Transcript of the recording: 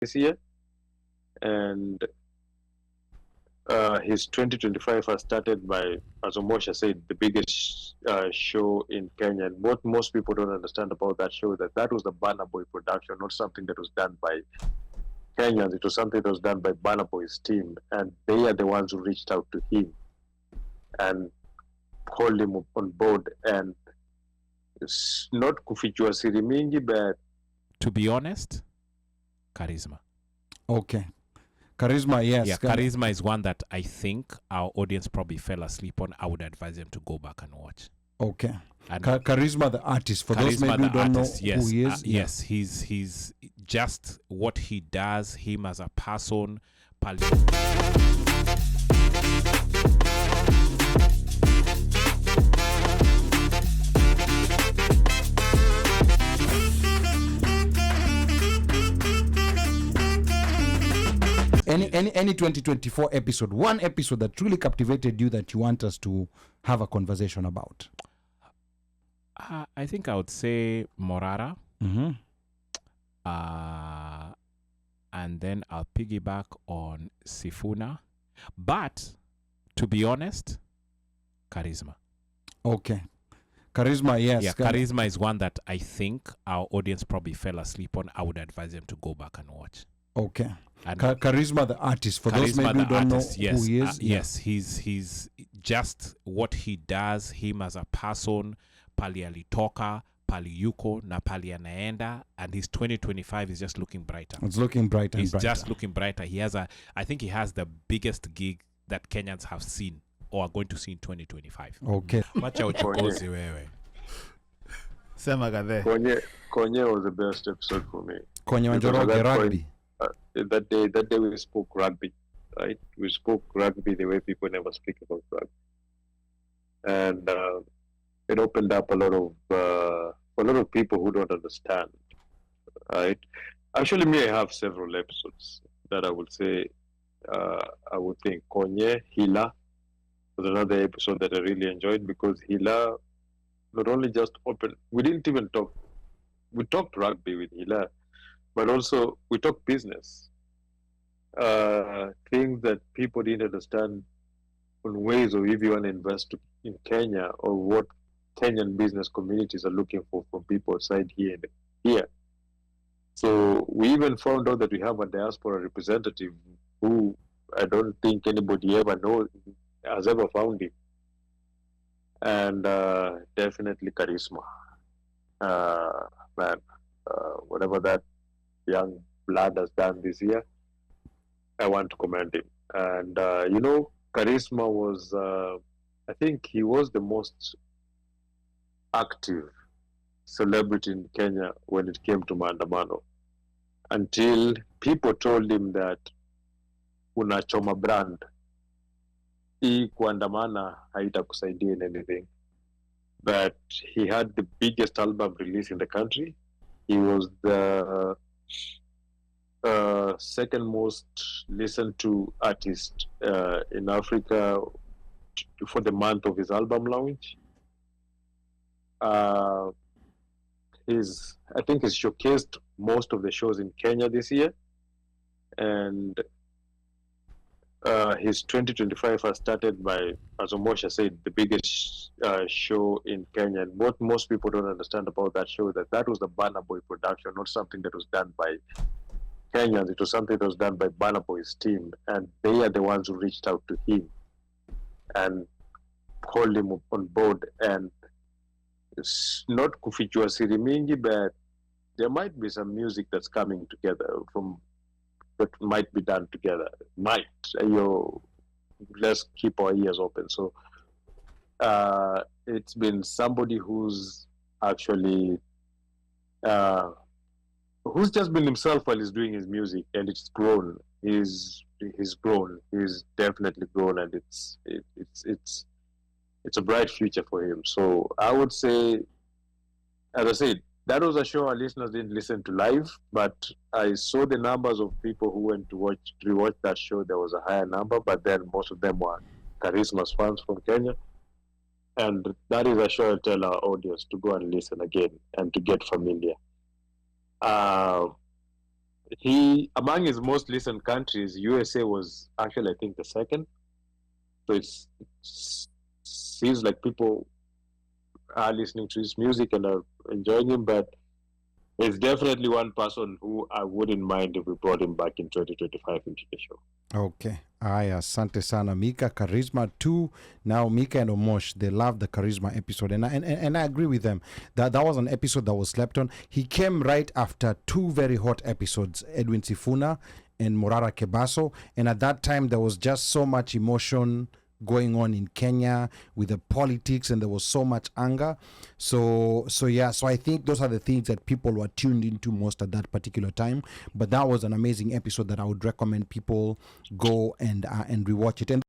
this year, and his 2025 has started by, as Omosha said, the biggest show in Kenya. And what most people don't understand about that show, that was the Burna Boy production, not something that was done by Kenyans. It was something that was done by Burna Boy's team, and they are the ones who reached out to him and called him on board. And it's not kufichua siri mingi, but to be honest, charisma. Okay. Charisma, yes. Yeah, charisma is one that I think our audience probably fell asleep on. I would advise them to go back and watch. Okay. Charisma, the artist. For those maybe who don't know who he is. Yes, he's just what he does, him as a person. Any 2024 episode, one episode that truly captivated you that you want us to have a conversation about? I think I would say Morara. Mm-hmm. And then I'll piggyback on Sifuna. But to be honest, charisma. Okay. Charisma, yes. Yeah, charisma is one that I think our audience probably fell asleep on. I would advise them to go back and watch. Okay. Charisma, the artist. For those maybe who don't know who he is. Yes, he's just what he does, him as a person, pali alitoka, pali yuko, na pali anaenda, and his 2025 is just looking brighter. It's looking brighter. He's just looking brighter. I think he has the biggest gig that Kenyans have seen or are going to see in 2025. Okay. Wacha uchokozi wewe. Sema kadhe. Konye was the best episode for me. Konye Wanjoroge rugby. That day we spoke rugby, right? We spoke rugby the way people never speak about rugby, and it opened up a lot of people who don't understand, right? Actually, me, I have several episodes that I would say. I would think Konye Hila was another episode that I really enjoyed, because Hila not only just opened. We didn't even talk. We talked rugby with Hila, but also we talk business, things that people didn't understand on ways of if you want to invest in Kenya, or what Kenyan business communities are looking for from people outside here. So we even found out that we have a diaspora representative who I don't think anybody has ever found him. And definitely charisma. Whatever that young lad has done this year, I want to commend him. And charisma was, I think he was the most active celebrity in Kenya when it came to maandamano, until people told him that unachoma brand, hii kuandamana haitakusaidia in anything. But he had the biggest album release in the country. He was the second most listened to artist in Africa for the month of his album launch. I think he's showcased most of the shows in Kenya this year, and his 2025 has started by, as Omosha said, the biggest show in Kenya. And what most people don't understand about that show, that was the Burna Boy production, not something that was done by Kenyans. It was something that was done by Burna Boy's team, and they are the ones who reached out to him and called him on board. And it's not kufichua siri mingi, but there might be some music that's coming together that might be done together. Let's keep our ears open. So it's been somebody who's actually who's just been himself while he's doing his music, and it's grown. He's grown. He's definitely grown, and it's a bright future for him. So I would say, as I said, that was a show our listeners didn't listen to live, but I saw the numbers of people who went to rewatch that show. There was a higher number, but then most of them were Charisma's fans from Kenya. And that is a show I tell our audience to go and listen again and to get familiar. he, among his most listened countries, USA was actually, I think, the second. So it seems like people are listening to his music and are enjoying him, but it's definitely one person who I wouldn't mind if we brought him back in 2025 into the show. Okay. Aya, asante sana. Mika, Charisma too. Now Mika and Omosh, they love the Charisma episode. And I agree with them. That was an episode that was slept on. He came right after two very hot episodes, Edwin Sifuna and Morara Kebaso. And at that time, there was just so much emotion going on in Kenya with the politics, and there was so much anger. So I think those are the things that people were tuned into most at that particular time. But that was an amazing episode that I would recommend people go and rewatch it. And